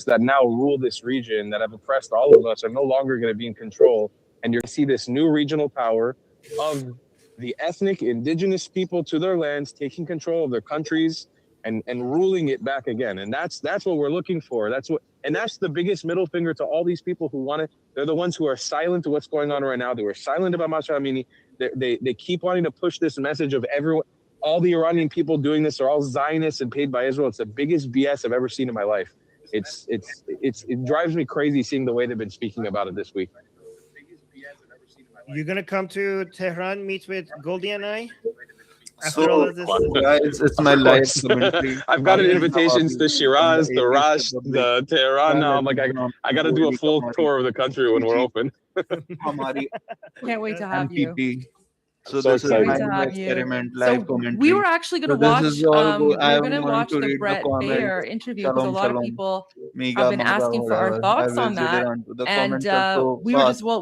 That now rule this region, that have oppressed all of us, are no longer going to be in control. And you're going to see this new regional power of the ethnic indigenous people to their lands taking control of their countries and ruling it back again. And that's what we're looking for. That's the biggest middle finger to all these people who want it. They're the ones who are silent to what's going on right now. They were silent about Masha Amini. They keep wanting to push this message of everyone, all the Iranian people doing this are all Zionists and paid by Israel. It's the biggest BS I've ever seen in my life. It drives me crazy seeing the way they've been speaking about it this week. You're gonna come to Tehran, meet with Goldie and I? After all of this, it's my life commentary. I've got invitations to Shiraz, the Rash, the Tehran. Now I'm like, I got to do a full tour of the country when we're open. Can't wait to have you. So this is my experiment, live commentary. We were actually going to watch. We're going to watch the Brett Baer interview because a lot of people have been asking for our thoughts on that, and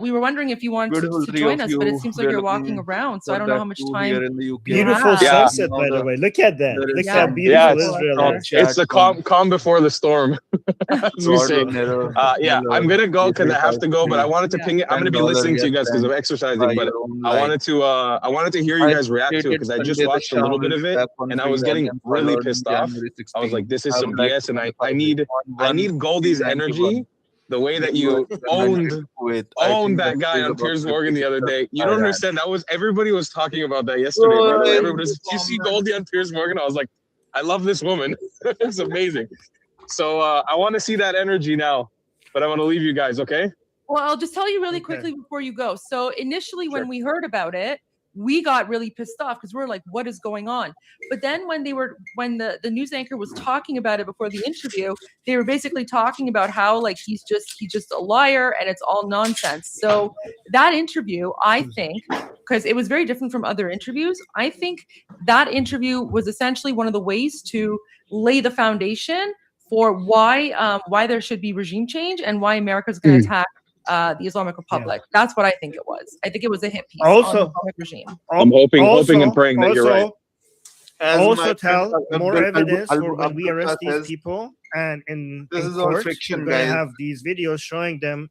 we were wondering if you wanted to join us, but it seems like you're walking around, so I don't know how much time. Beautiful sunset, by the way. Look at that. Look how beautiful Israel is. It's the calm before the storm. I'm gonna go because I have to go, but I wanted to ping it. I'm gonna be listening to you guys because I'm exercising, but I wanted to hear you guys react to it because I just watched a little bit of it and I was getting really pissed off. I was like, this is some BS, and I need Goldie's energy. The way that you owned that guy on Piers Morgan the other day. You don't understand. Everybody was talking about that yesterday. You see Goldie on Piers Morgan? I was like, I love this woman. It's amazing. So I want to see that energy now, but I want to leave you guys, okay? Well, I'll just tell you really quickly before you go. So initially, when we heard about it, we got really pissed off because we're like, what is going on? But then when the news anchor was talking about it before the interview, they were basically talking about how like he's just a liar and it's all nonsense. So that interview, I think, because it was very different from other interviews, I think that interview was essentially one of the ways to lay the foundation for why there should be regime change and why America's going to attack the Islamic Republic. That's what I think it was. I think it was a hit piece on the Islamic regime. I'm hoping and praying that you're right. Also tell more evidence for when we arrest these people, and in court, we're going to have these videos showing them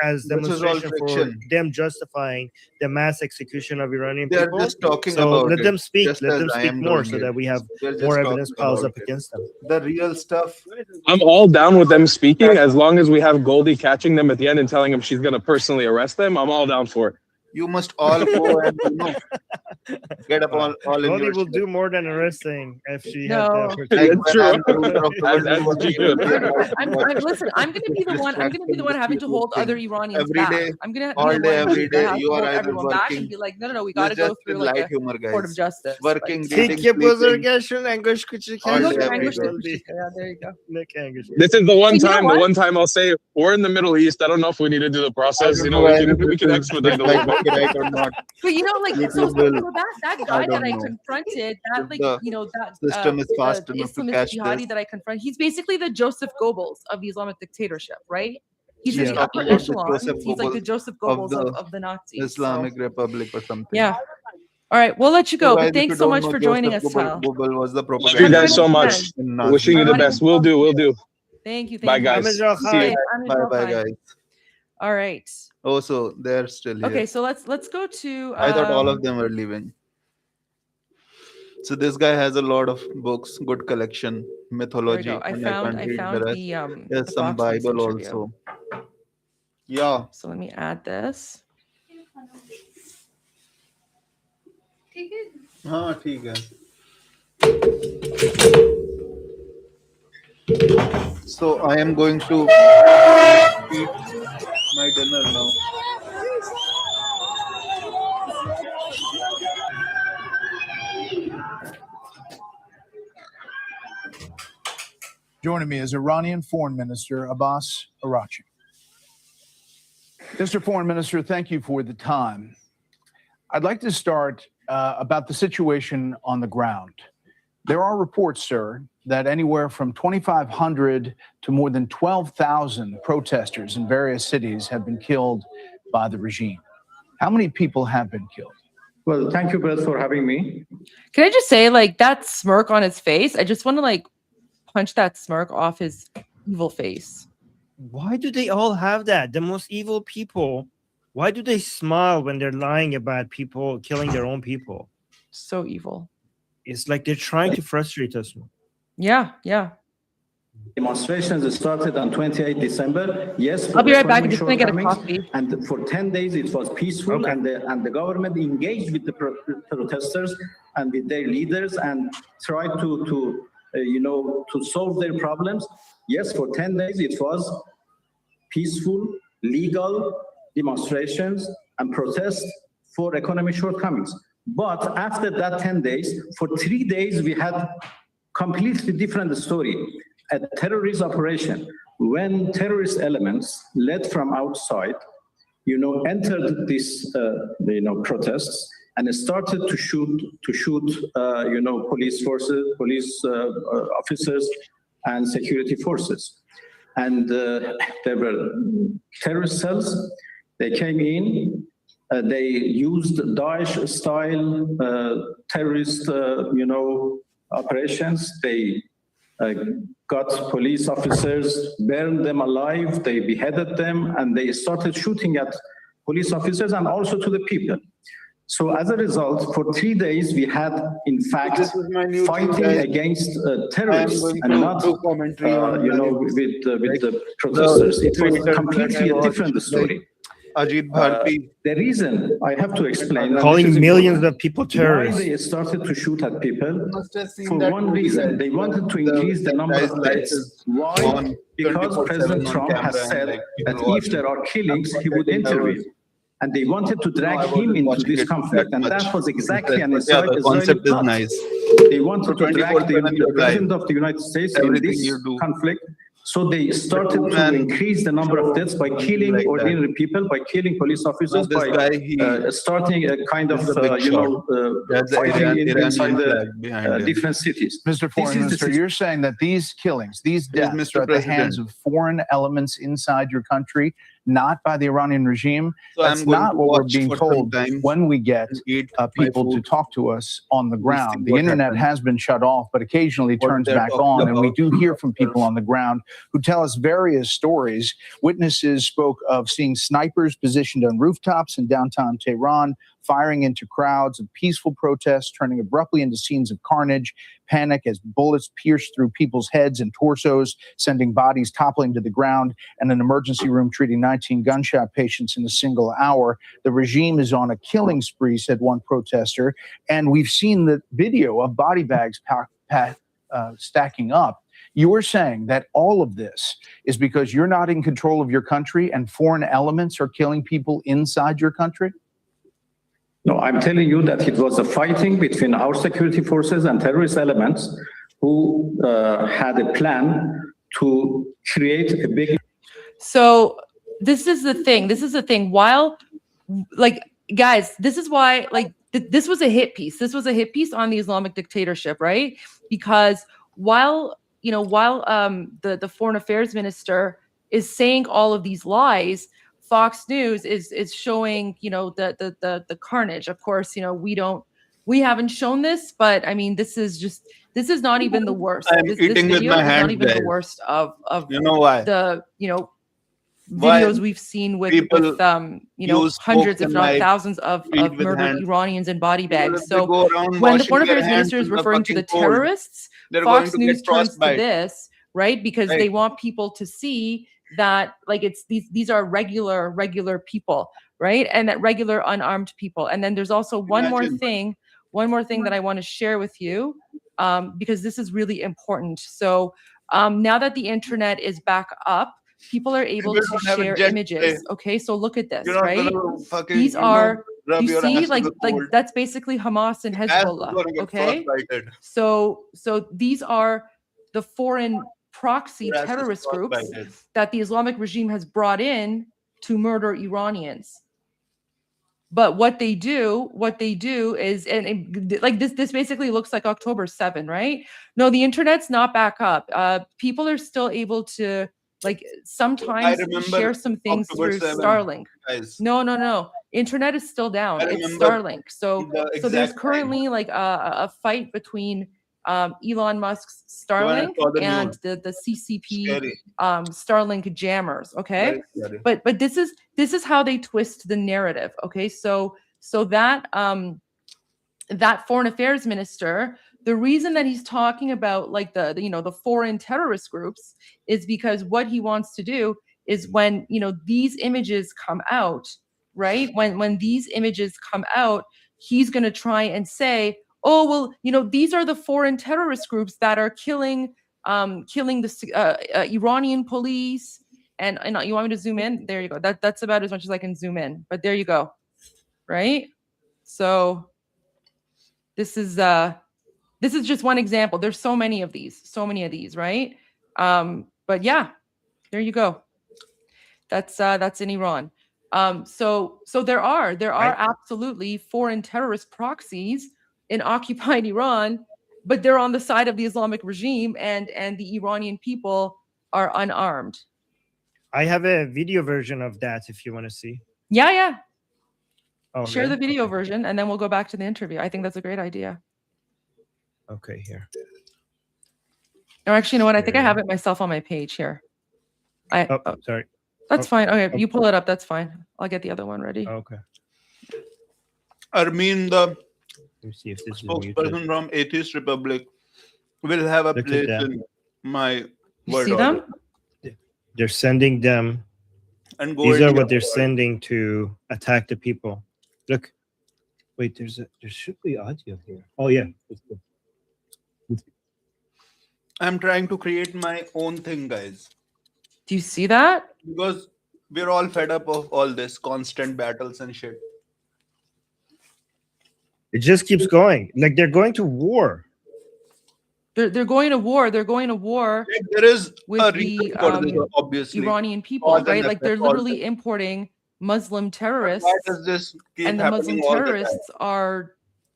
as demonstration for them justifying the mass execution of Iranian people. They're just talking so about let them speak. Let them speak more so that we have more evidence piles up against them. The real stuff. I'm all down with them speaking as long as we have Goldie catching them at the end and telling them she's going to personally arrest them. I'm all down for it. You must all go and get up all in Goldie will do more than arresting if she had Listen, I'm going to be the one having to hold other Iranians back. I'm going to all day, every day. You are either everyone back and be like, no, we got to go through like a court of justice. Working, there you go. This is the one time I'll say we're in the Middle East. I don't know if we need to do the process. We can expedite a little bit. Right or not. But like so that guy that I confronted, that system is fast enough to catch jihadi that I confronted, he's basically the Joseph Goebbels of the Islamic dictatorship, right? He's in the upper echelon. He's like the Joseph Goebbels of the Nazis. Islamic Republic or something. Yeah. All right, we'll let you go. But thanks so much for joining us, Tal. Thank you guys so much. Wishing you the best. We'll do. Thank you. Bye, guys. See you. Bye, guys. All right. Oh, so they're still here. Okay, so let's go to. I thought all of them were leaving. So this guy has a lot of books, good collection, mythology. I found the there's some Bible also. Yeah. So let me add this. हाँ ठीक है. So I am going to eat my dinner now. Joining me is Iranian Foreign Minister Abbas Araghchi. Mr. Foreign Minister, thank you for the time. I'd like to start about the situation on the ground. There are reports, sir, that anywhere from 2,500 to more than 12,000 protesters in various cities have been killed by the regime. How many people have been killed? Well, thank you, Brett, for having me. Can I just say, like, that smirk on his face? I just want to like punch that smirk off his evil face. Why do they all have that? The most evil people. Why do they smile when they're lying about people killing their own people? So evil. It's like they're trying to frustrate us. Yeah, yeah. Demonstrations started on 28 December. Yes, I'll be right back. I'm just gonna get a coffee. And for 10 days it was peaceful, Okay. and the government engaged with the protesters and with their leaders and tried to solve their problems. Yes, for 10 days it was peaceful, legal demonstrations and protests for economic shortcomings. But after that 10 days, for 3 days we had completely different story. A terrorist operation, when terrorist elements led from outside, entered this, protests and started to shoot, police forces, police officers, and security forces. And there were terrorist cells. They came in. They used Daesh-style terrorist, operations. They got police officers, burned them alive, they beheaded them, and they started shooting at police officers and also to the people. So as a result, for 3 days, we had, in fact, fighting against terrorists and not, with the protesters. It was completely a different story. Ajit Bharti. The reason I have to explain, Calling millions of people terrorists. why they started to shoot at people, for one reason, they wanted to increase the number of deaths. Why? Because President Trump has said that if there are killings, he would intervene. And they wanted to drag him into this conflict, and that was exactly an Israeli plot. They wanted to drag the President of the United States in this conflict. So they started to increase the number of deaths by killing ordinary people, by killing police officers, by starting a kind of, fighting inside the different cities. Mr. Foreign Minister, you're saying that these killings, these deaths are at the hands of foreign elements inside your country, not by the Iranian regime. That's not what we're being told when we get people to talk to us on the ground. The internet has been shut off, but occasionally turns back on, and we do hear from people on the ground who tell us various stories. Witnesses spoke of seeing snipers positioned on rooftops in downtown Tehran, firing into crowds of peaceful protests, turning abruptly into scenes of carnage, panic as bullets pierced through people's heads and torsos, sending bodies toppling to the ground, and an emergency room treating 19 gunshot patients in a single hour. The regime is on a killing spree, said one protester, and we've seen the video of body bags stacking up. You were saying that all of this is because you're not in control of your country and foreign elements are killing people inside your country? No, I'm telling you that it was a fighting between our security forces and terrorist elements who had a plan to create a big... So this is the thing. While, like, guys, this is why, like, this was a hit piece. This was a hit piece on the Islamic dictatorship, right? Because while the foreign affairs minister is saying all of these lies, Fox News is showing, the carnage. Of course, we haven't shown this, but I mean, this is not even the worst. This video is not even the worst of the videos we've seen with hundreds, if not thousands of murdered Iranians in body bags. So when the foreign affairs minister is referring to the terrorists, Fox News turns to this, right? Because they want people to see that, like, it's these are regular people, right? And that regular unarmed people. And then there's also one more thing that I want to share with you, because this is really important. So now that the internet is back up, people are able to share images. Okay, so look at this, right? These are, you see, like that's basically Hamas and Hezbollah. Okay, so these are the foreign proxy terrorist groups that the Islamic regime has brought in to murder Iranians. But what they do is, and like this basically looks like October 7, right? No, the internet's not back up. People are still able to, like, sometimes share some things through Starlink. No. internet is still down. I It's remember Starlink. So the so there's exact currently like a fight between Elon Musk's Starlink saw the and news. the CCP Scary. Starlink jammers. Okay, Very scary. but this is how they twist the narrative. Okay, so that that foreign affairs minister, the reason that he's talking about like the foreign terrorist groups is because what he wants to do is when these images come out, right? When these images come out, he's going to try and say, oh well, these are the foreign terrorist groups that are killing the Iranian police. And you want me to zoom in? There you go. That's about as much as I can zoom in. But there you go. Right? So this is just one example. There's so many of these, right? But yeah, there you go. That's in Iran. So there are absolutely foreign terrorist proxies in occupied Iran, but they're on the side of the Islamic regime, and the Iranian people are unarmed. I have a video version of that if you want to see. Yeah. Oh, Share really? the video Okay. version, and then we'll go back to the interview. I think that's a great idea. Okay, here. Or actually, you know what? I think I Share. have it myself on my page here. Oh, sorry. That's fine. Okay, oh. you pull it up. That's fine. I'll get the other one ready. Okay. Armin, the Let me see if this is spokesperson muted. from Atheist Republic, will have a Look at place that. in my You word see order. them? They're sending them. And go These are into what they're your- sending to attack the people. Look. Wait, there should be audio here. Oh yeah. I'm trying to create my own thing, guys, Do you see that? because we're all fed up of all this constant battles and shit. It just keeps going. Like they're going to war. They're going to war. They're going to war Like, there is with a the reason for this, obviously. Iranian All people, the right? Like they're Nefes, all literally importing Muslim terrorists, Why does this keep and the happening Muslim all the time? terrorists are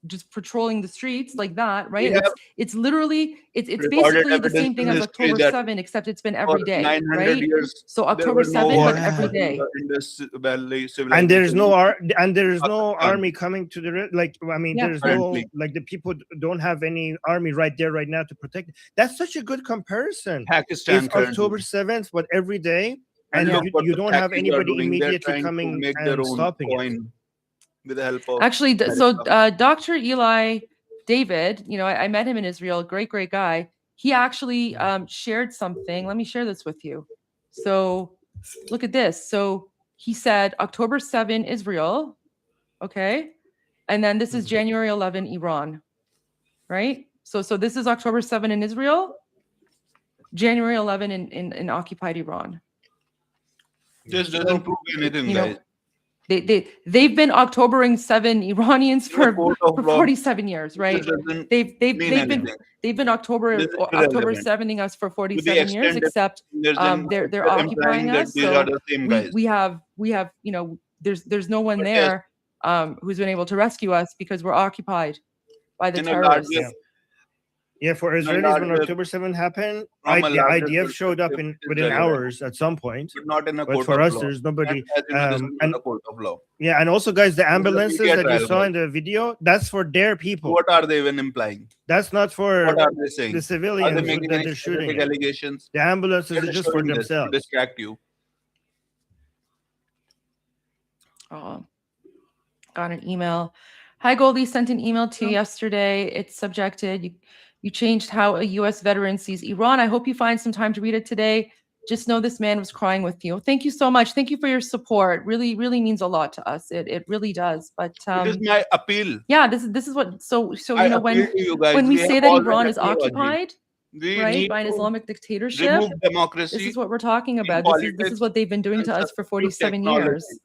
just patrolling the streets like that, right? We have It's literally it's recorded basically the same evidence thing in as history October that 7, except it's been For every day, 900 right? years, So there October were no 7, wars but every day. in this valley And there's no civilization. army coming to the Yeah. there's Currently. no the people don't have any army right there right now to protect. That's such a good comparison. Pakistan If currently. October 7th, but every day, and look what you the don't have Pakis are anybody doing. They're immediately trying to coming make their and own stopping it. coin with the help of Actually, so America. Dr. Eli David, I met him in Israel, great guy. He actually shared something. Let me share this with you. So look at this. So he said October 7, Israel. Okay. And then this is January 11, Iran. Right? So this is October 7 in Israel, January 11 in occupied Iran. This doesn't prove anything, guys. They've been Octobering 7 Iranians In a for court of law, 47 years, right? This doesn't They've mean been anything. they've been October This is October irrelevant. 7ing us for 47 years, extent that except There's they're occupying implying that us. these So are the same guys. we have there's no one But there who's been able to rescue us because we're occupied by the In a terrorists. larger- Yeah, for And Israelis, when larger- October 7 happened, From a larger IDF showed up perspective, within Israel, hours at some point. But not in a But court for of us, law. there's nobody. And as you know, this is not and a court of law. Yeah, and also, guys, the ambulances media that you trial, saw guys. in the video, that's for their people. What are they even implying? That's not for What are they saying? the Are civilians they that making any they're shooting. specific at. allegations? The ambulances They're are just for showing this to themselves. distract you. Got an email. Hi, Goldie, sent an email to you yesterday. It's subjected. You changed how a U.S. veteran sees Iran. I hope you find some time to read it today. Just know this man was crying with you. Thank you so much. Thank you for your support. Really, really means a lot to us. It really does. But It is my appeal. yeah, this is what. So I you know appeal to you guys. when we have say that all the Iran is technology. occupied, We right, need by an to Islamic dictatorship, remove democracy. this is what we're talking about. This is politics what they've been doing and to us for substitute 47 technology. years.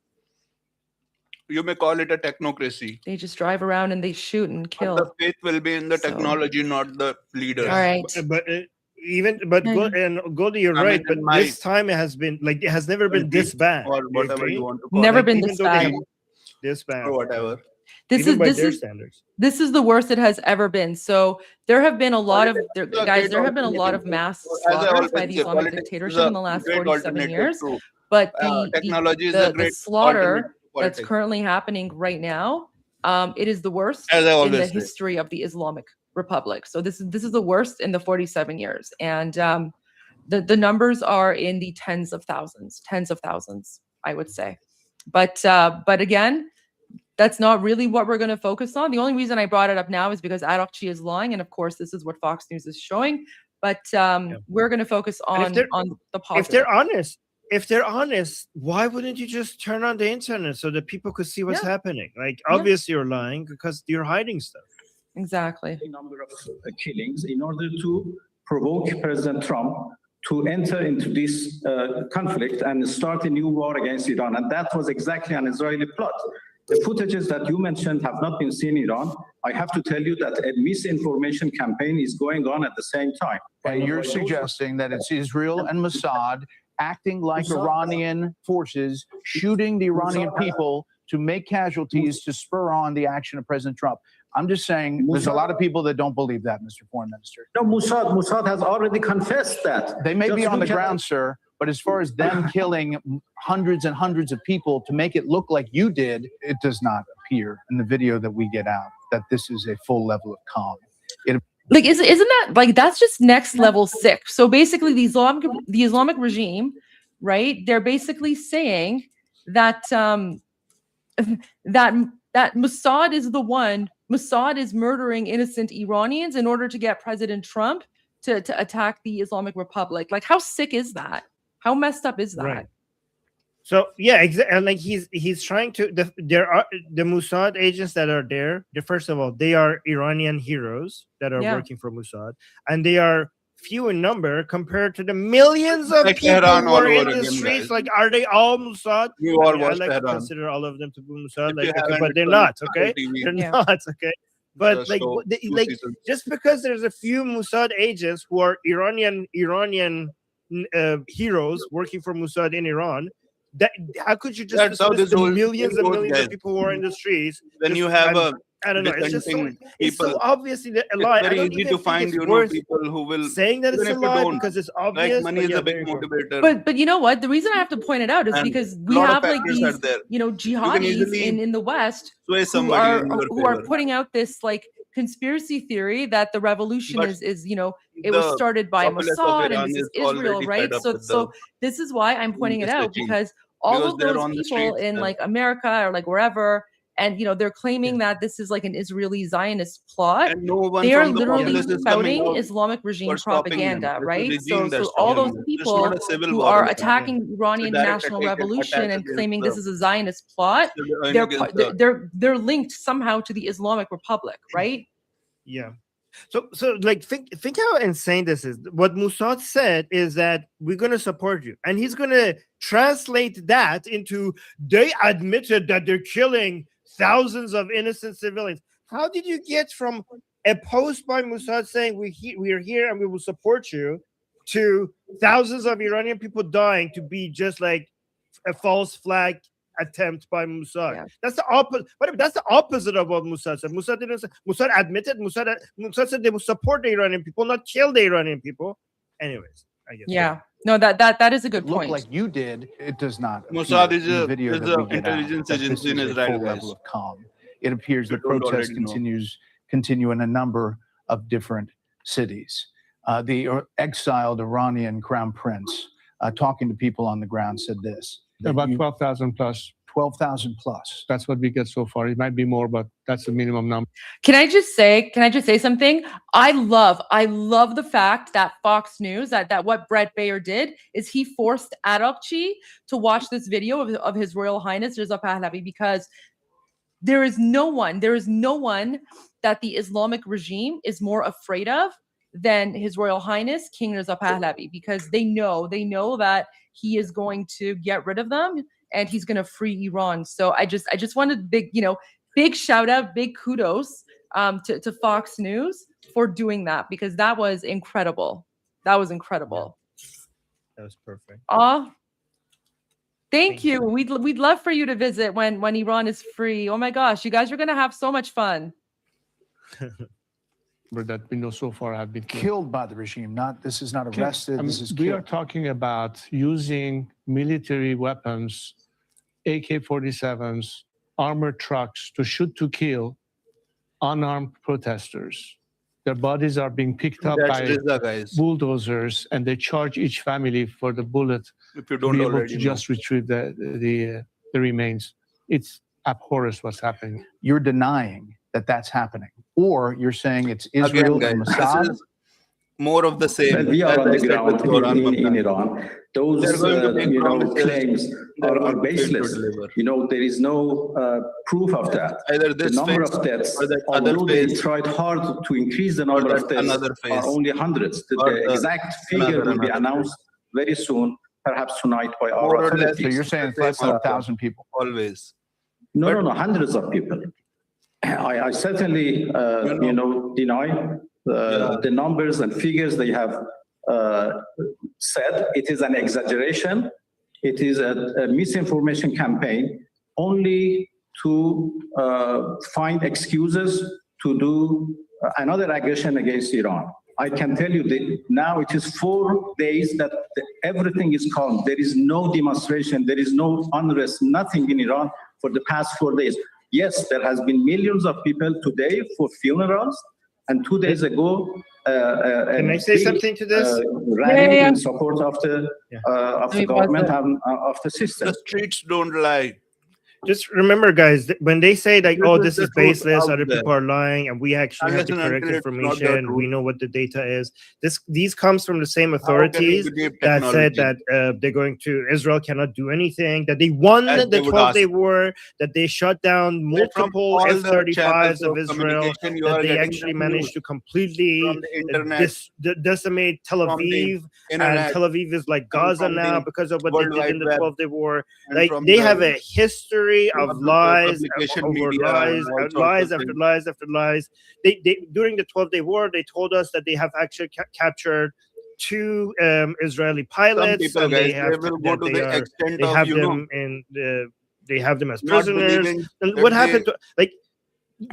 You may call it a technocracy. They just drive around and they shoot and But kill. the faith will be in the So- technology, not the leaders. All right. But Yeah. Goldie, you're I right. mean, But in my- this time it has been it has never been this bad. Or You whatever agree? you want to call Never it. been Even this though they have bad. this bad. Or whatever. This Even is by this their is standards. this is the worst it has ever been. So there have been a lot of Politics is a guys. great There have been a lot of alternative. mass As I slaughters always by the say, Islamic politics is dictatorship a in the last great 47 alternative years. too. But Technology is the a great slaughter alternative that's currently happening right now, it is the worst As I in always the say. history of the Islamic Republic. So this is the worst in the 47 years, and the numbers are in the tens of thousands, I would say. But again, that's not really what we're going to focus on. The only reason I brought it up now is because Araqchi is lying, and of course, this is what Fox News is showing. But we're going to focus on the positive. If they're honest, why wouldn't you just turn on the internet so that people could see what's happening? Like, obviously you're lying because you're hiding stuff. Exactly. A number of killings in order to provoke President Trump to enter into this conflict and start a new war against Iran. And that was exactly an Israeli plot. The footages that you mentioned have not been seen in Iran. I have to tell you that a misinformation campaign is going on at the same time. And you're suggesting that it's Israel and Mossad acting like Iranian forces, shooting the Iranian people to make casualties to spur on the action of President Trump. I'm just saying there's a lot of people that don't believe that, Mr. Foreign Minister. No, Mossad has already confessed that. They may be on the ground, sir, but as far as them killing hundreds and hundreds of people to make it look like you did, it does not appear in the video that we get out that this is a full level of calm. Like, isn't that like, that's just next level sick? So basically, the Islamic regime, right? They're basically saying that that Mossad is the one. Mossad is murdering innocent Iranians in order to get President Trump to attack the Islamic Republic. Like, how sick is that? How messed up is that? Right. So yeah, exactly. Like he's trying to. There are the Mossad agents that are there. First of all, they are Iranian heroes that are working for Mossad, and they are few in number compared to the millions of people who are in the streets. Like, are they all Mossad? I like to consider all of them to be Mossad, but they're not. Okay, they're not. Okay, but like just because there's a few Mossad agents who are Iranian heroes working for Mossad in Iran. How could you just millions and millions of people who are in the streets? When you have I don't know. It's so obviously a lie. It's very easy to find people who will saying that it's a lie because it's obvious. Like, money is a big motivator. But you know what? The reason I have to point it out is because we have like these jihadis in the West who are putting out this like conspiracy theory that the revolution is it was started by Mossad and this is Israel, right? So this is why I'm pointing it out, because all of those people in like America or like wherever, and they're claiming that this is like an Israeli Zionist plot. They are literally spouting Islamic regime propaganda, right? So all those people who are attacking Iranian national revolution and claiming this is a Zionist plot, they're linked somehow to the Islamic Republic, right? Yeah. So like think how insane this is. What Mossad said is that we're going to support you, and he's going to translate that into they admitted that they're killing thousands of innocent civilians. How did you get from a post by Mossad saying we are here and we will support you to thousands of Iranian people dying to be just like a false flag attempt by Mossad? Yeah. That's the opposite. But that's the opposite of what Mossad said. Mossad didn't say. Mossad admitted. Mossad said they will support the Iranian people, not kill the Iranian people. Anyways, I guess. Yeah. No, that is a good point. Look like you did. It does not. Mossad is an intelligence agency in Israel. Level of calm. It appears the protests continue in a number of different cities. The exiled Iranian crown prince, talking to people on the ground, said this. About 12,000 plus. 12,000 plus. That's what we get so far. It might be more, but that's the minimum number. Can I just say something? I love the fact that Fox News, that what Brett Baer did is he forced Araqchi to watch this video of His Royal Highness Reza Pahlavi, because there is no one that the Islamic regime is more afraid of than His Royal Highness King Reza Pahlavi, because they know that he is going to get rid of them and he's going to free Iran. So I just wanted big shout out, big kudos to Fox News for doing that, because that was incredible. That was perfect. Thank you. We'd love for you to visit when Iran is free. Oh my gosh, you guys are going to have so much fun. That we know so far have been killed by the regime. This is not arrested. This is we are talking about using military weapons AK-47s, armored trucks to shoot to kill unarmed protesters. Their bodies are being picked up That's by Rizza, guys. bulldozers, and they charge each family for the bullet If you to don't be able already to know. just retrieve the remains. It's abhorrent what's happening. You're denying that that's happening, or you're saying it's Israel Again, and guys, Mossad. this is more of the same. Well, we are on As I the said ground with Iran, in Iran. Those They're going to make promises. claims They're are going to baseless. deliver. There is no proof of that. Either The this number phase of deaths, or that other although they phase, tried hard to increase the number or of that deaths, another phase, are only hundreds. or The the exact figure will be another announced very soon, perhaps tonight by our More or less. authorities. So you're saying it's less than 1,000 people. always. No, hundreds of people. I certainly, deny the numbers and figures they have said. It is an exaggeration. It is a misinformation campaign only to find excuses to do another aggression against Iran. I can tell you that now it is 4 days that everything is calm. There is no demonstration. There is no unrest, nothing in Iran for the past 4 days. Yes, there has been millions of people today for funerals, and 2 days ago, Can I say something to this? Rally Yeah. in support of the government and of the system. The streets don't lie. Just remember, guys, when they say like, This "Oh, is this the is truth baseless," out other there. people are lying, and we actually have Unless the and correct until it's not the information. We truth. know what the data is. These comes from the same How can authorities you believe that said technology? that they're going to Israel cannot do anything, that they won As the they would 12-day ask. war, that they shut down Right from multiple all the F-35s channels of of Israel, communication, you that are they getting actually the managed news to completely from the internet, decimate Tel from the Aviv, and internet, Tel Aviv is like and Gaza from now the because of what they World did in Wide the Web, 12-day war. and Like from they the have a history of lies publication over media lies, and all sorts lies of after things. lies after lies. They during the 12-day war, they told us that they have actually captured 2 Israeli Some pilots, people, and guys, they they have will go to the extent they of, have them in they have them as not prisoners. believing And that what they happened to like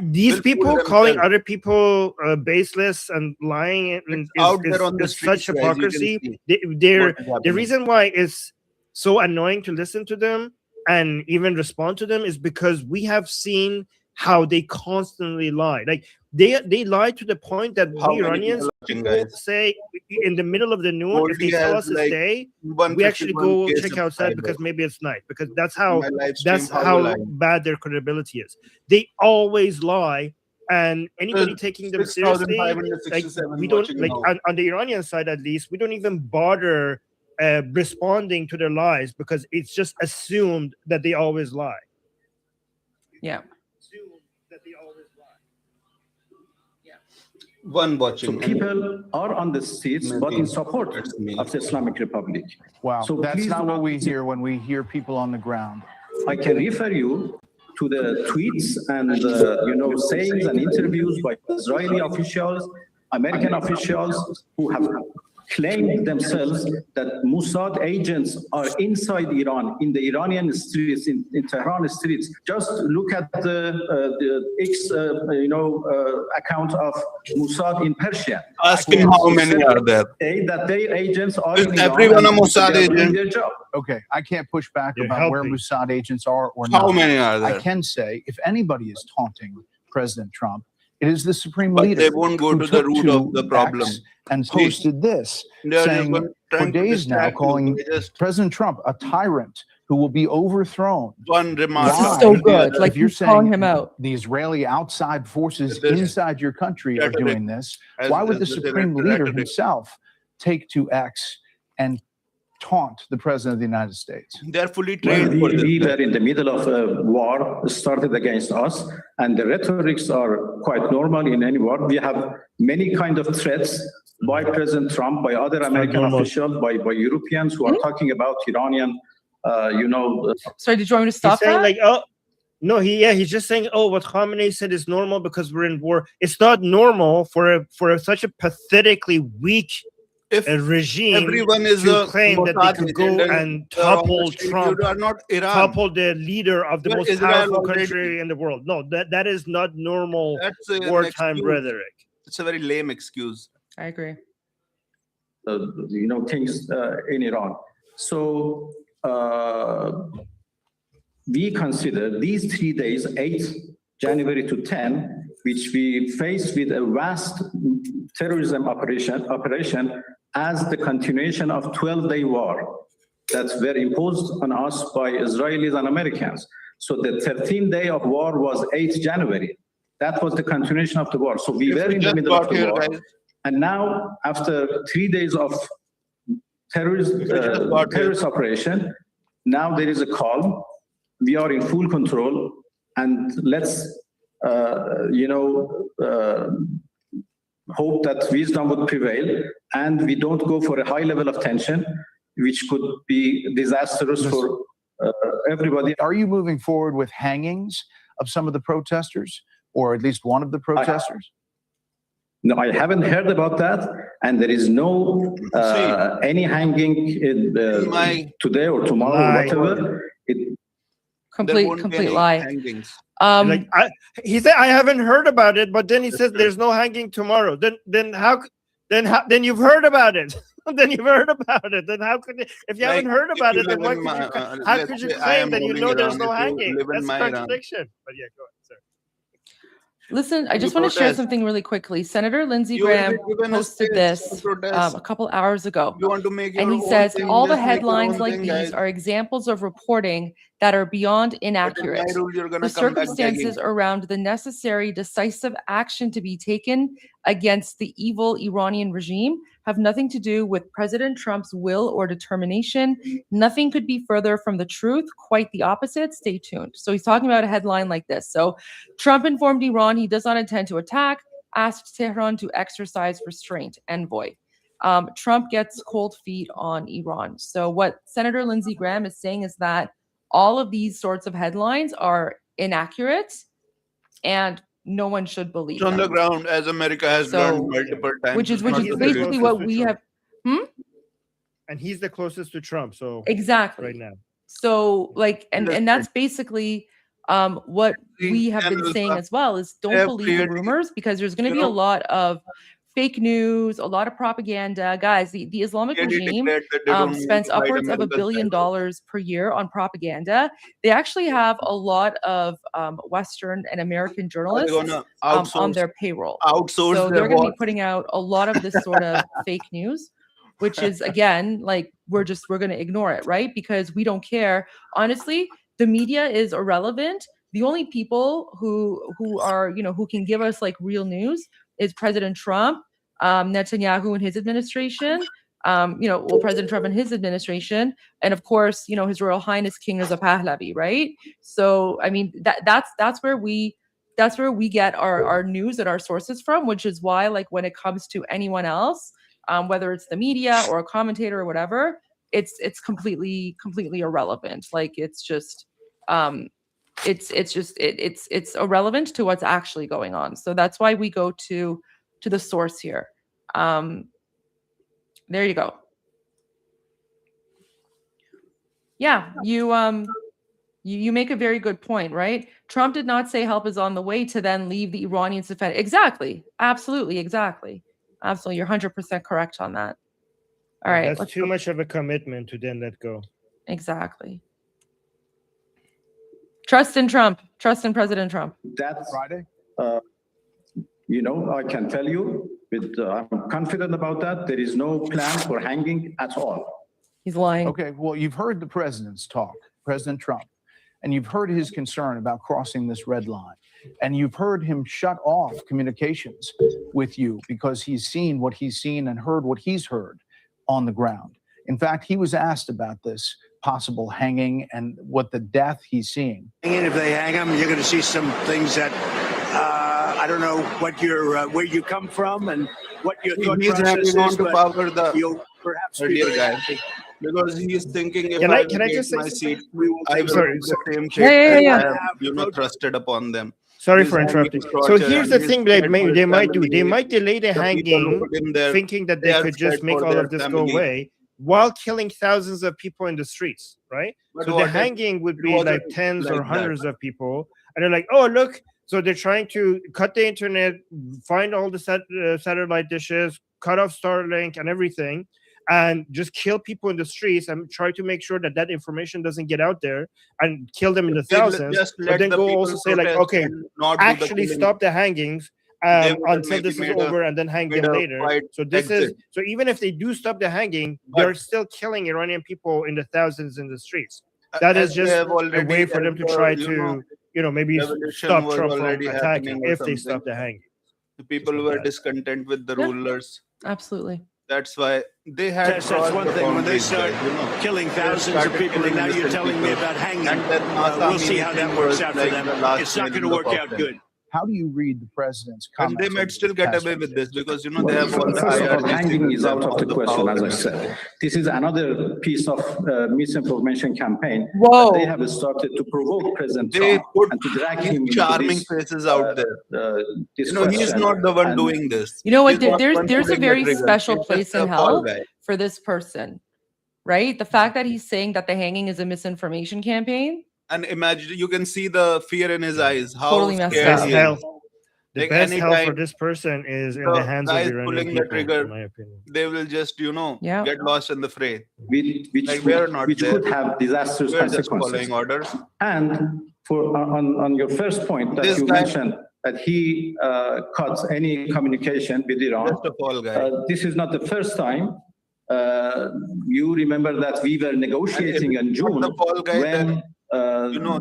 these will fool people calling themselves. other people baseless and lying It's out there on the is such streets, guys, you can hypocrisy. see They're what is the happening. reason why it's so annoying to listen to them and even respond to them is because we have seen how they constantly lie. Like they lie to the point that How we many Iranians people watching, will guys? say in the middle of the noon, if they Goldie tell has us to like stay, we actually 151K go check outside subscribers. because maybe it's night, because that's how My live stream, that's how how will I? bad their credibility is. They always lie, and anybody There's taking them seriously, like 6,567 we don't watching like now. on the Iranian side at least, we don't even bother responding to their lies because it's just assumed that they always lie. Yeah. One So watching. and people are on the streets, but in support That's me. of the Islamic Republic. Wow, So that's please not do what not- we hear when we hear people on the ground. I can refer you to the tweets and sayings and interviews by Israeli officials, American officials who have claimed themselves that Mossad agents are inside Iran, in the Iranian streets, in Tehran streets. Just look at the X, account of Mossad in Persia. Ask him how many are there. Say that their agents are Is in Iran everyone a and Mossad they are doing agent? their job. Okay, I can't push back They're about where helping. Mossad agents are or not. How many are I there? can say if anybody is taunting President Trump, it is the supreme But leader they won't go who to the took root to of the problem. X and See, posted this, They are just saying for trying to days now, distract you calling by just President Trump a tyrant who will be overthrown. one remark. This is Why? so after the good. other. Like If you're he's calling saying him out. the Israeli outside forces This- inside your country are rhetoric. doing this, As- why would the as they supreme went leader rhetoric. himself take to X and taunt the president of the United States? They're fully Well, trained for we this. were in the middle of a war started against us, and the rhetorics are quite normal in any war. We have many kind of threats by President Trump, by other American normal. officials, by Europeans who are talking about Iranian, Sorry, did you want me to He's stop saying that? like, oh no, he's just saying, oh, what Khamenei said is normal because we're in war. It's not normal for such a pathetically weak If regime everyone is to a claim that they Mossad could go agent and they're on the topple street, Trump, You are not Iran. topple the leader of the You're most Israel powerful already. country in the world. No, that is not normal That's an wartime excuse. rhetoric. It's a very lame excuse. I agree. things in Iran. So we consider these 3 days, 8 January to 10, which we face with a vast terrorism operation as the continuation of 12-day war that were imposed on us by Israelis and Americans. So the 13th day of war was 8 January. That was the continuation of the war. So we were in the middle of the war. And now, after 3 days of terrorist operation, now there is a calm. We are in full control, and let's, hope that wisdom would prevail, and we don't go for a high level of tension, which could be disastrous for everybody. Are you moving forward with hangings of some of the protesters, or at least one of the protesters? No, I haven't heard about that, and there is no any hanging today or tomorrow or whatever. Complete lie. He said I haven't heard about it, but then he says there's no hanging tomorrow. Then you've heard about it. Then you've heard about it. Then how could if you haven't heard about it? Then how could you claim that you know there's no hanging? That's a contradiction. But yeah, go ahead, sir. Listen, I just want to share something really quickly. Senator Lindsey Graham posted this a couple hours ago. And he says, all the headlines like these are examples of reporting that are beyond inaccurate. The circumstances around the necessary decisive action to be taken against the evil Iranian regime have nothing to do with President Trump's will or determination. Nothing could be further from the truth. Quite the opposite. Stay tuned. So he's talking about a headline like this. So Trump informed Iran he does not intend to attack, asked Tehran to exercise restraint. Envoy. Trump gets cold feet on Iran. So what Senator Lindsey Graham is saying is that all of these sorts of headlines are inaccurate and no one should believe it's on the ground, as America has learned multiple times. Which is basically what we have. And he's the closest to Trump, so exactly right now. So and that's basically what we have been saying as well is don't believe the rumors, because there's going to be a lot of fake news, a lot of propaganda. Guys, the Islamic regime spends upwards of $1 billion per year on propaganda. They actually have a lot of Western and American journalists on their payroll. So they're going to be putting out a lot of this sort of fake news, which is, again, like we're going to ignore it, right? Because we don't care. Honestly, the media is irrelevant. The only people who are, who can give us like real news is President Trump, Netanyahu and his administration, President Trump and his administration, and of course, His Royal Highness King Reza Pahlavi, right? So, I mean, that's where we get our news and our sources from, which is why, like, when it comes to anyone else, whether it's the media or a commentator or whatever, it's completely irrelevant. Like, it's just it's irrelevant to what's actually going on. So that's why we go to the source here. There you go. Yeah, you make a very good point, right? Trump did not say help is on the way to then leave the Iranians to defend. Exactly. Absolutely. Exactly. You're 100% correct on that. All right. That's too much of a commitment to then let go. Exactly. Trust in Trump. Trust in President Trump. That's Friday. I can tell you, I'm confident about that. There is no plan for hanging at all. He's lying. Okay, well, you've heard the president's talk, President Trump, and you've heard his concern about crossing this red line. And you've heard him shut off communications with you because he's seen what he's seen and heard what he's heard on the ground. In fact, he was asked about this possible hanging and what the death he's seeing. And if they hang him, you're going to see some things that I don't know what where you come from and what your thought process is. On to power the you'll perhaps earlier guy because he is thinking if can I just say my seat, I will sorry, do the same shit. Yeah. I have, trusted upon them. Sorry for interrupting. So here's the thing they might do. They might delay the hanging, thinking that they could just make all of this go away, while killing thousands of people in the streets, right? So the hanging would be like tens or hundreds of people. And they're like, oh, look. So they're trying to cut the internet, find all the satellite dishes, cut off Starlink and everything. and just kill people in the streets and try to make sure that that information doesn't get out there and kill them in the thousands, but then go also say like, okay, actually stop the hangings until this is over and then hang them later. So so even if they do stop the hanging, they're still killing Iranian people in the thousands in the streets. That is just a way for them to try to, maybe stop Trump from attacking if they stop the hanging. The people were discontent with the rulers. Absolutely. That's why they had. That's one thing. When they start killing thousands of people, and now you're telling me about hanging, we'll see how that works out for them. It's not going to work out good. How do you read the president's And comments? they might still get away with this because, they have all the First of all, IRGC hanging is out of the all question, as I powers. said. This is another piece of misinformation campaign. Whoa. That they have started to provoke President They Trump put and to drag him into charming this, faces out there. this He's question. not the one And doing this. You know what? He's not There's one a pulling the very trigger. special He's place just a in fall hell guy. for this person, right? The fact that he's saying that the hanging is a misinformation campaign. And imagine, you can see the fear in his eyes. How Totally messed scared up. he Hell. is. The Like best help for anytime this person is in the the hands of guys Iranian pulling the people, trigger, in my opinion. They will just, Yeah. get lost in the fray. which Like, we're not which there. could have disastrous We're just consequences. following orders. And for on your first point that This you guy- mentioned, that he cut any communication with Iran, Just a fall guy. this is not the first time. You remember that we were negotiating in June the fall guy, when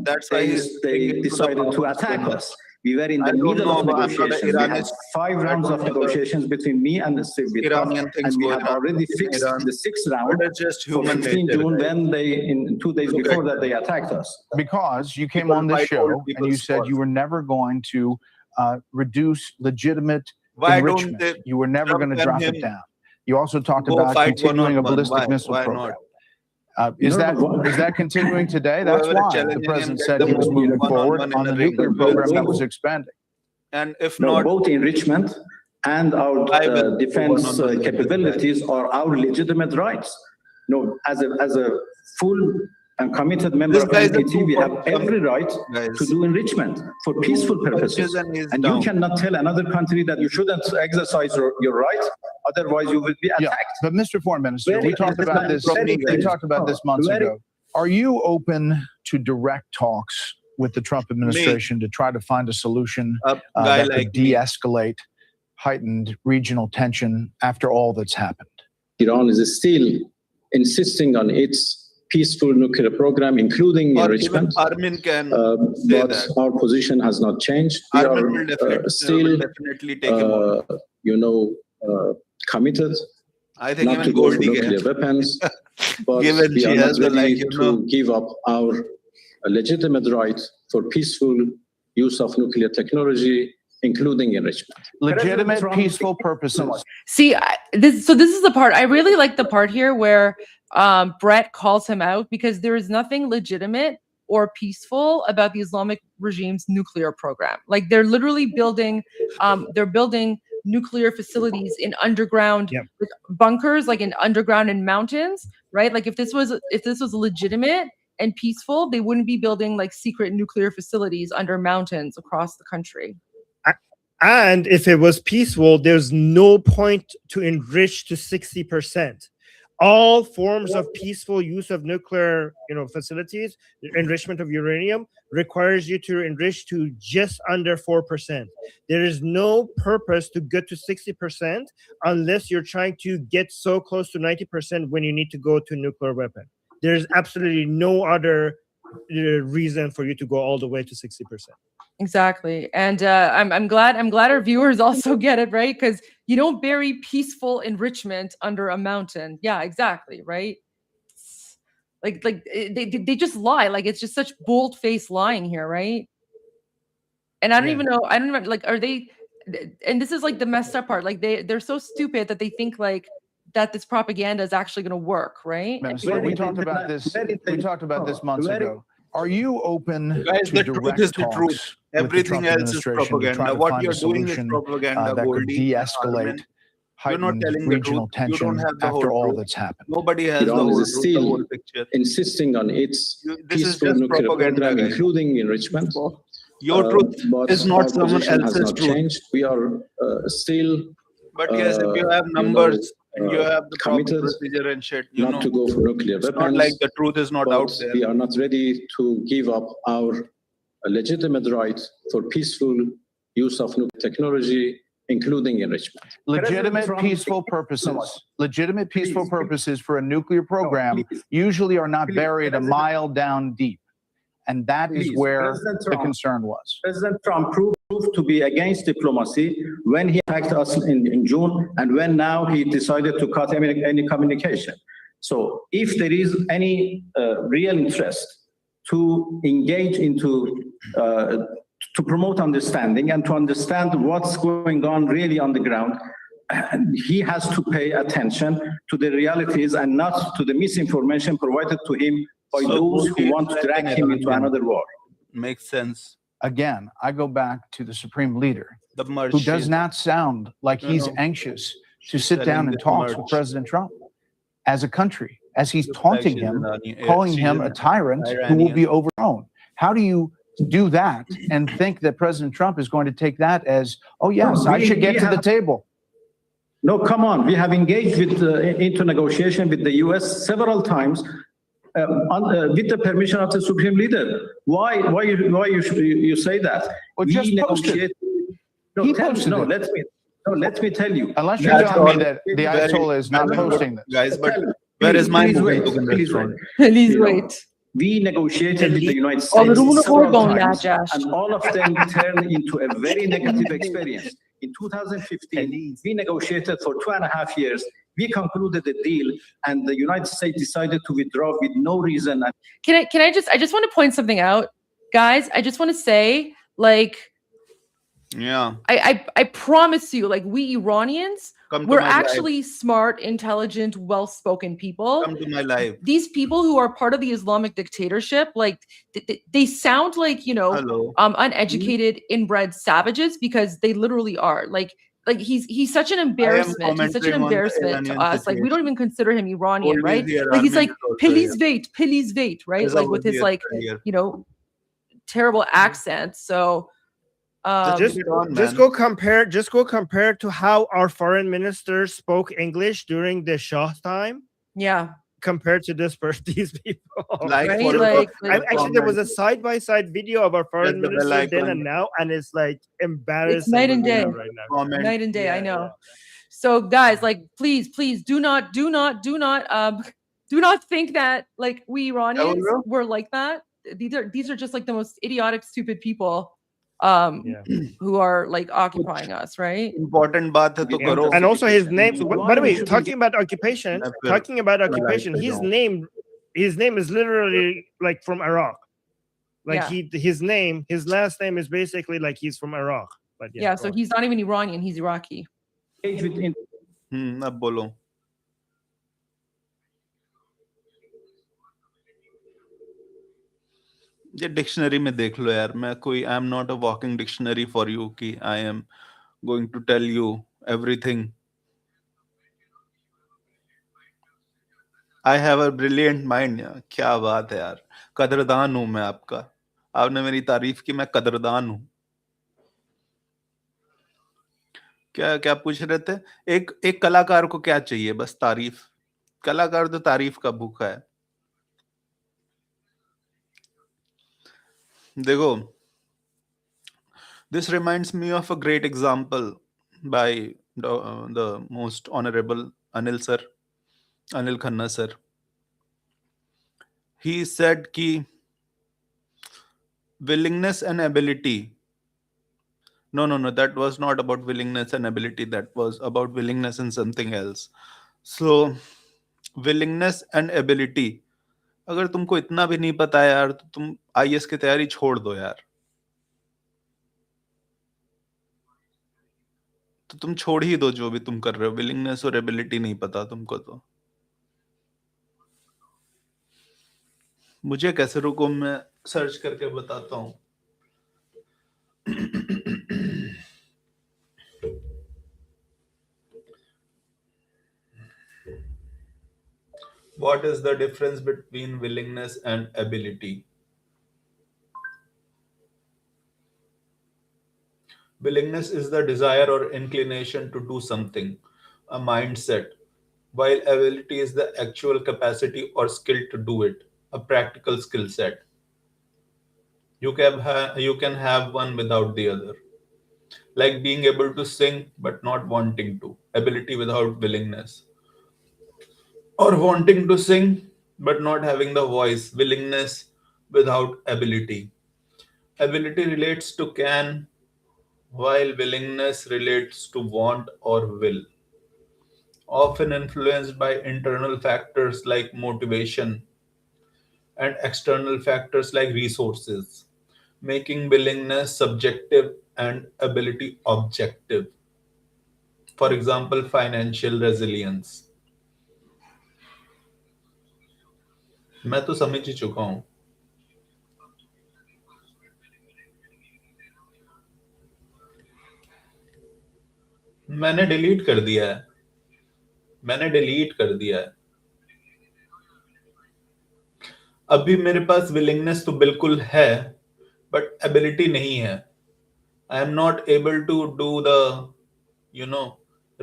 that's why he's they thinking to the decided to power attack struggle. us. We were in I the don't middle know, of but I'm not an negotiations. We had Iranian- 5 rounds of negotiations between me and Steve Witkoff, Iranian and things we going had on already in fixed Iran. the 6th round But it's just for human 15 nature. June when they, in 2 days Look before at that, they attacked us. Because you came People on this fight show old and people's you said you cause. were never going to reduce legitimate Why don't enrichment. they You were never Trump going to and drop him it down. You also talked go about fight continuing a one-on-one? ballistic Why? missile Why program. not? Is No, that no, is that continuing today? That's Whoever is why the challenging him president get said them he was moving one-on-one forward in on the the ring. nuclear program that was expanding. And if No, not, both enrichment and our I will defense go on capabilities are our legitimate rights. No, as a full and committed member This of guy is a NPT, we have true every right guys. to do enrichment for peaceful purposes. And he's And down. you cannot tell another country that you shouldn't exercise your right, otherwise you will be Yeah, attacked. but Mr. Foreign Minister, Very- we talked about this. very- We talked about this months very- ago. Are you open to direct talks with the Trump administration to try to find a solution a guy that like could de-escalate heightened regional tension after all that's happened? Iran is still insisting on its peaceful nuclear program, including or even enrichment. Armin can But that. our position has not changed. We Armin are will definitely, still, will definitely take him on. committed I think not to even go for Goldie nuclear can. weapons, but Given we she are not has the, ready to give up our legitimate right for peaceful use of nuclear technology, including enrichment. Legitimate, Trump- peaceful purposes. See, this is the part I really like, the part here where Brett calls him out, because there is nothing legitimate or peaceful about the Islamic regime's nuclear program. Like they're literally building nuclear facilities in underground with bunkers, like in underground in mountains, right? Like if this was legitimate and peaceful, they wouldn't be building like secret nuclear facilities under mountains across the country. And if it was peaceful, there's no point to enrich to 60%. All forms of peaceful use of nuclear, facilities, enrichment of uranium requires you to enrich to just under 4%. There is no purpose to get to 60% unless you're trying to get so close to 90% when you need to go to nuclear weapon. There's absolutely no other reason for you to go all the way to 60%. Exactly. And I'm glad our viewers also get it, right? Because you don't bury peaceful enrichment under a mountain. Yeah, exactly, right? Like they just lie. Like it's just such bold-faced lying here, right? And I don't even know, like, are they, and this is like the messed up part, like they're so stupid that they think like that this propaganda is actually going to work, right? Minister, we talked about this. We talked about this months ago. Are you open Guys, to the truth direct is the talks truth. with the Everything Trump else is administration to try propaganda. to What find you're a doing is solution propaganda, that could Goldie, de-escalate Armin. You're not heightened telling the regional truth. You don't tension have the after whole all truth. that's happened? Nobody has the Iran whole, is truth, the still whole picture. insisting on its This is peaceful just nuclear propaganda, program, guys. including enrichment. Your truth But is our not someone position has else's not truth. changed. We are still But yes, if you have numbers And you have the proper committed procedure and shit. not to go for nuclear It's weapons. not like the truth is not out but there. we are not ready to give up our legitimate right for peaceful use of nuclear technology, including enrichment. Legitimate Trump- peaceful purposes. Legitimate peaceful Please. purposes for a nuclear program please. usually are not Please, buried a President- mile down deep. And that is Please, where President the Trump- concern was. President Trump proved to be against diplomacy when he attacked us in June, and when now he decided to cut any communication. So if there is any real interest to engage into, to promote understanding and to understand what's going on really on the ground, he has to pay attention to the realities and not to the misinformation provided to him by So those Putin who want to drag him into another war. Makes sense. Again, I go back to the supreme leader, The merge. who does not sound like he's No. anxious to She's sit down telling and the talk with merge. President Trump as a country, as he's taunting She's him, an- calling she's him an a tyrant who will Iranian. be overthrown. How do you do that and think that President Trump is going to take that as, oh, yes, No, I should get we to the have- table? No, come on. We have engaged into negotiation with the U.S. several times with the permission of the Supreme Leader. Why you say that? Well, just post it. negotiated. He posted it. Let me tell you. Unless you're That's telling me all. that the Ayatollah is not posting this. Guys, but where is my Please movement wait. to Please respond? wait. Please You know, wait. We negotiated with the United Oh, the States rule of several law, times, Najash. and all of them turned into a very negative experience. In 2015, we negotiated for 2.5 years. We concluded the deal, and the United States decided to withdraw with no reason. Can I just want to point something out, guys. I just want to say, like, Yeah. I promise you, like, we Iranians, Come to we're my live. actually smart, intelligent, well-spoken people. Come to my live. These people who are part of the Islamic dictatorship, like, they sound like, Hello. uneducated, inbred savages, because they literally are. Like he's such an embarrassment. He's such an commenting on the embarrassment to Iranian us. Like, we don't even consider him Iranian, Always right? the Like, he's like, Iranians also, please wait, right? There's Like, always with his the like, Iranian. terrible accent. So just Get on, just man. go compare to how our foreign minister spoke English during the Shah time yeah. compared to these people. Like, Right? follow Like- the Actually, there was a comment. side-by-side video of our foreign Press the bell minister then icon. and now, and it's like embarrassing. night and what we have day. right now. Comment. Night and day, I Yeah, know. yeah. So guys, like, please do not think that, like, we Iranians bro. were like that. These are just like the most idiotic, stupid people Yeah. who are like occupying us, right? Important baat hai to Yeah. karo. And also his name. So By why the way, we should talking about occupation, I feel- his name is literally like from Iraq. Like Yeah. his last name is basically like he's from Iraq. But Yeah, so he's not even Iranian, he's Iraqi. Engage with अब बोलो. ये dictionary में देख लो यार. मैं कोई I am not a walking dictionary for you कि I am going to tell you everything. I have a brilliant mind. क्या बात है यार. कदरदान हूं मैं आपका. आपने मेरी तारीफ की. मैं कदरदान हूं. क्या पूछ रहे थे? एक कलाकार को क्या चाहिए? बस तारीफ. कलाकार तो तारीफ का भूखा है. देखो, this reminds me of a great example by the most honorable Anil sir, Anil Khanna sir. He said ki willingness and ability. No, that was not about willingness and ability. That was about willingness and something else. So, willingness and ability. अगर तुमको इतना भी नहीं पता है यार, तो तुम आईएएस की तैयारी छोड़ दो यार. तो तुम छोड़ ही दो जो भी तुम कर रहे हो. विलिंगनेस और एबिलिटी नहीं पता तुमको तो. मुझे कैसे रुको, मैं सर्च करके बताता हूं. What is the difference between willingness and ability? Willingness is the desire or inclination to do something, a mindset. while ability is the actual capacity or skill to do it, a practical skill set. You can have one without the other. Like being able to sing but not wanting to, ability without willingness. Or wanting to sing but not having the voice, willingness without ability. Ability relates to can, while willingness relates to want or will. Often influenced by internal factors like motivation and external factors like resources, making willingness subjective and ability objective. For example, financial resilience. मैं तो समझ ही चुका हूं. मैंने delete कर दिया है. अभी मेरे पास विलिंगनेस तो बिल्कुल है, बट एबिलिटी नहीं है. I am not able to do the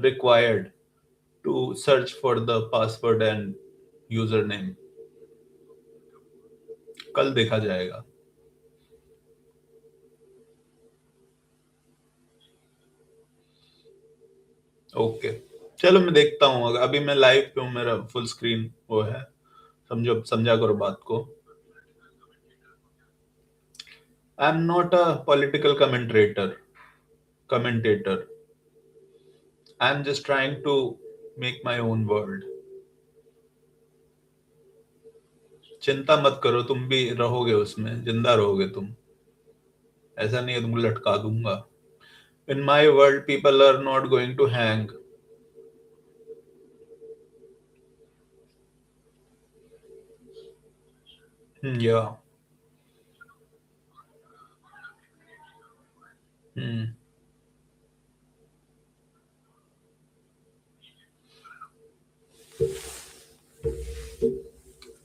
required to search for the password and username. कल देखा जाएगा. ओके, चलो मैं देखता हूँ. अभी मैं लाइव पे हूँ, मेरा फुल स्क्रीन वो है. समझा करो बात को. आई am not a political commentator. I'm just trying to make my own world. चिंता मत करो, तुम भी रहोगे उसमें, जिंदा रहोगे तुम. ऐसा नहीं है तुमको लटका दूंगा. In my world, people are not going to hang. Yeah.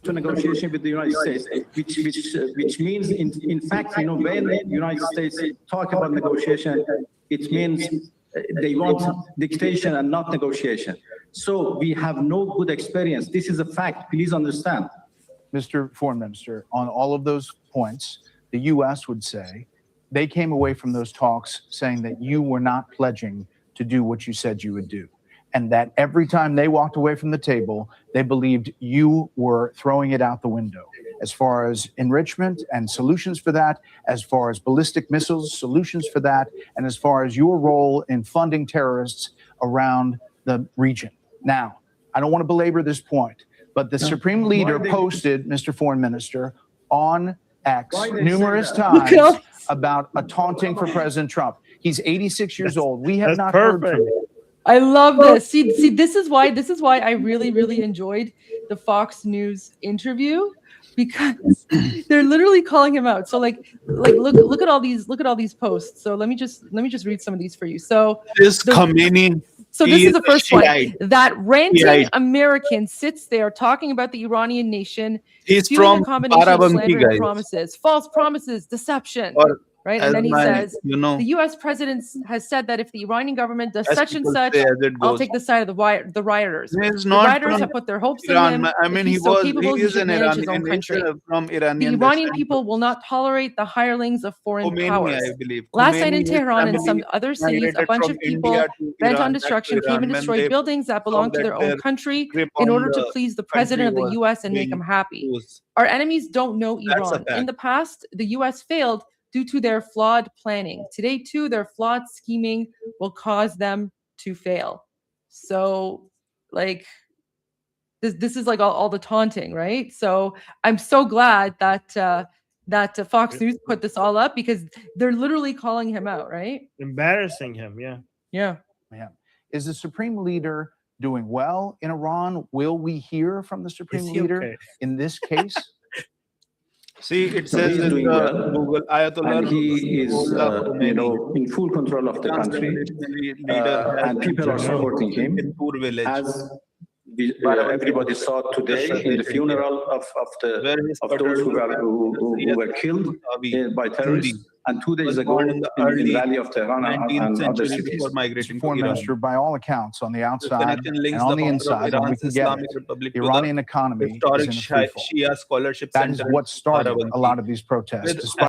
To negotiation with the United States, which means in fact, when the United States talk about negotiation, it means they want dictation and not negotiation. So we have no good experience. This is a fact. Please understand. Mr. Foreign Minister, on all of those points, the U.S. would say they came away from those talks saying that you were not pledging to do what you said you would do. And that every time they walked away from the table, they believed you were throwing it out the window as far as enrichment and solutions for that, as far as ballistic missiles, solutions for that, and as far as your role in funding terrorists around the region. Now, I don't want to belabor this point, but the Supreme Leader posted, Mr. Foreign Minister, on X numerous times about a taunting for President Trump. He's 86 years old. We have not heard from him. I love this. See, this is why I really, really enjoyed the Fox News interview, because they're literally calling him out. So like look at all these posts. So let me just read some of these for you. So this Khamenei. So this is the first one. That ranting American sits there talking about the Iranian nation. He's from Barabanki, guys. Promises, false promises, deception. Right, and then he says, the U.S. president has said that if the Iranian government does such and such, I'll take the side of the rioters. The rioters have put their hopes in him. I mean, he is an Iranian country. From the Iranian people will not tolerate the hirelings of foreign powers. Last night in Tehran and some other cities, a bunch of people bent on destruction came and destroyed buildings that belong to their own country in order to please the president of the U.S. and make him happy. Our enemies don't know Iran. In the past, the U.S. failed due to their flawed planning. Today, too, their flawed scheming will cause them to fail. So, like, this is like all the taunting, right? So I'm so glad that Fox News put this all up, because they're literally calling him out, right? Embarrassing him, yeah. Is the Supreme Leader doing well in Iran? Will we hear from the Supreme Leader in this case? See, it says in Google, Ayatollah, and he is, in full control of the country, and people are supporting him. As everybody saw today in the funeral of those who were killed by terrorists, and 2 days ago in the Valley of Tehran and other cities. Foreign Minister, by all accounts, on the outside and on the inside, when we can get it, the Iranian economy is in a free fall. That is what started a lot of these protests. Despite